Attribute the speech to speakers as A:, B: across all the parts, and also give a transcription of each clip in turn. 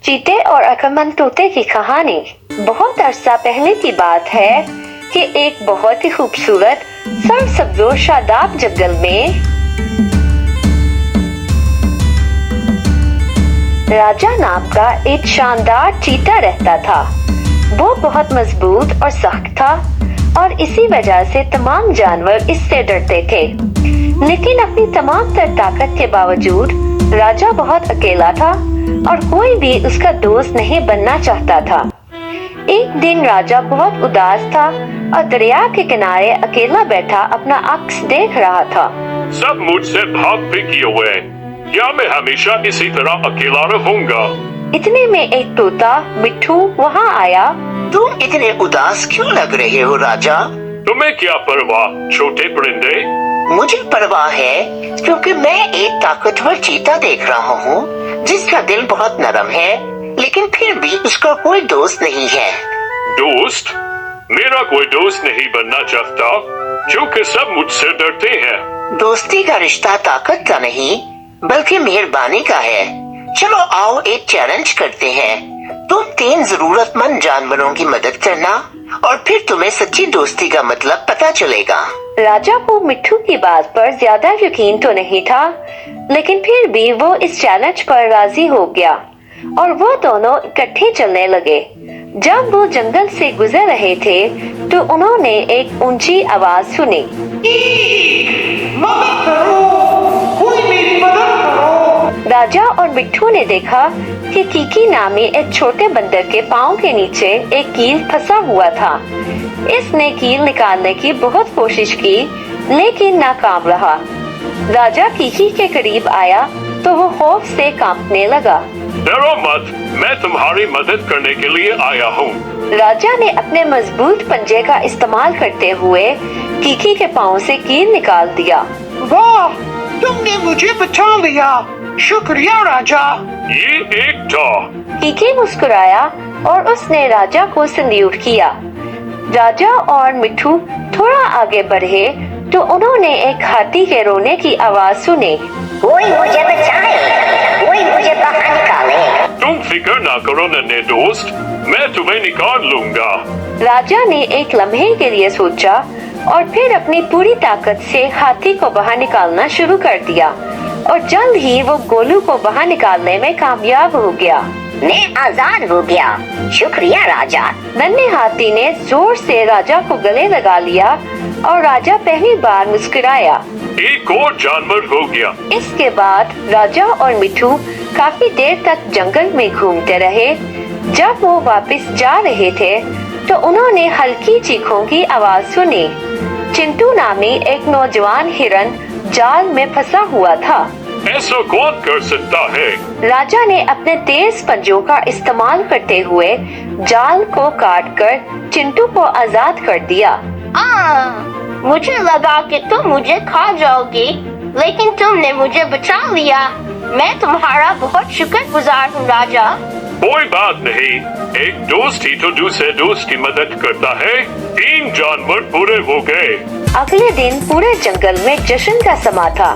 A: चीते और अक्लमंद तोते की कहानी। बहुत अरसा पहले की बात है कि एक बहुत ही खूबसूरत सरसब्ज और शादाब जंगल में राजा नाम का एक शानदार चीता रहता था। वो बहुत मजबूत और सख्त था और इसी वजह से तमाम जानवर इससे डरते थे। लेकिन अपनी तमाम तर ताकत के बावजूद राजा बहुत अकेला था और कोई भी उसका दोस्त नहीं बनना चाहता था। एक दिन राजा बहुत उदास था और दरिया के किनारे अकेला बैठा अपना अक्स देख रहा था।
B: सब मुझसे भाग भी किए हुए, क्या मैं हमेशा इसी तरह अकेला रहूंगा?
A: इतने में एक तोता मिट्ठू वहाँ आया।
C: तुम इतने उदास क्यों लग रहे हो राजा?
B: तुम्हें क्या परवाह छोटे परिंदे?
C: मुझे परवाह है क्योंकि मैं एक ताकतवर चीता देख रहा हूँ जिसका दिल बहुत नरम है, लेकिन फिर भी उसका कोई दोस्त नहीं है।
B: दोस्त? मेरा कोई दोस्त नहीं बनना चाहता क्योंकि सब मुझसे डरते हैं।
C: दोस्ती का रिश्ता ताकत का नहीं बल्कि मेहरबानी का है। चलो आओ एक चैलेंज करते हैं। तुम 3 जरूरतमंद जानवरों की मदद करना और फिर तुम्हें सच्ची दोस्ती का मतलब पता चलेगा।
A: राजा को मिट्ठू की बात पर ज्यादा यकीन तो नहीं था, लेकिन फिर भी वो इस चैलेंज पर राजी हो गया और वो दोनों इकट्ठे चलने लगे। जब वो जंगल से गुजर रहे थे तो उन्होंने एक ऊंची आवाज सुनी।
D: मदद करो, कोई मेरी मदद करो।
A: राजा और मिट्ठू ने देखा कि कीकी नामी एक छोटे बंदर के पाँव के नीचे एक कील फंसा हुआ था। इसने कील निकालने की बहुत कोशिश की लेकिन नाकाम रहा। राजा कीकी के करीब आया तो वो खौफ से कांपने लगा।
B: डरो मत, मैं तुम्हारी मदद करने के लिए आया हूँ।
A: राजा ने अपने मजबूत पंजे का इस्तेमाल करते हुए कीकी के पाँव से कील निकाल दिया।
D: वाह, तुमने मुझे बचा लिया, शुक्रिया राजा।
B: ये एक था।
A: कीकी मुस्कुराया और उसने राजा को सल्यूट किया। राजा और मिट्ठू थोड़ा आगे बढ़े तो उन्होंने एक हाथी के रोने की आवाज सुनी।
C: कोई मुझे बचाए, कोई मुझे बाहर निकाले।
B: तुम फिक्र ना करो नन्हे दोस्त, मैं तुम्हें निकाल लूंगा।
A: राजा ने एक लम्हे के लिए सोचा और फिर अपनी पूरी ताकत से हाथी को बाहर निकालना शुरू कर दिया और जल्द ही वो गोलू को बाहर निकालने में कामयाब हो गया।
C: मैं आजाद हो गया, शुक्रिया राजा।
A: नन्हे हाथी ने जोर से राजा को गले लगा लिया और राजा पहली बार मुस्कुराया।
B: एक और जानवर हो गया।
A: इसके बाद राजा और मिट्ठू काफी देर तक जंगल में घूमते रहे। जब वो वापस जा रहे थे तो उन्होंने हल्की चीखों की आवाज सुनी। चिंटू नामी एक नौजवान हिरन जाल में फंसा हुआ था।
B: ऐसा कौन कर सकता है?
A: राजा ने अपने तेज पंजों का इस्तेमाल करते हुए जाल को काटकर चिंटू को आजाद कर दिया।
E: मुझे लगा कि तुम मुझे खा जाओगी, लेकिन तुमने मुझे बचा लिया। मैं तुम्हारा बहुत शुक्रगुजार हूँ राजा।
B: कोई बात नहीं, एक दोस्त ही तो दूसरे दोस्त की मदद करता है। 3 जानवर पूरे हो गए।
A: अगले दिन पूरे जंगल में जश्न का समा था।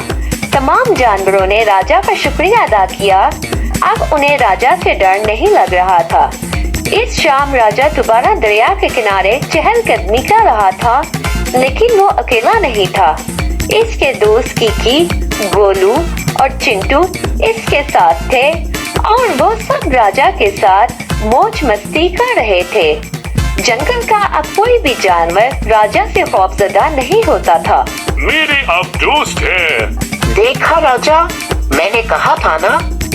A: तमाम जानवरों ने राजा का शुक्रिया अदा किया। अब उन्हें राजा से डर नहीं लग रहा था। इस शाम राजा दोबारा दरिया के किनारे चहलकदमी कर रहा था, लेकिन वो अकेला नहीं था। इसके दोस्त कीकी, गोलू और चिंटू इसके साथ थे और वो सब राजा के साथ मौज मस्ती कर रहे थे। जंगल का अब कोई भी जानवर राजा से खौफजदा नहीं होता था।
B: मेरे अब दोस्त है।
C: देखा राजा, मैंने कहा था ना,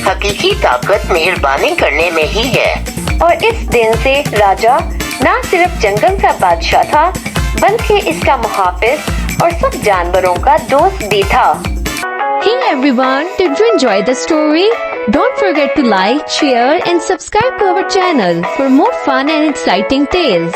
C: हकीकी ताकत मेहरबानी करने में ही है।
A: और इस दिन से राजा न सिर्फ जंगल का बादशाह था बल्कि इसका मुहाफिज और सब जानवरों का दोस्त भी था।
F: Hey everyone, did you enjoy the story? Don't forget to like, share and subscribe to our channel for more fun and exciting tales.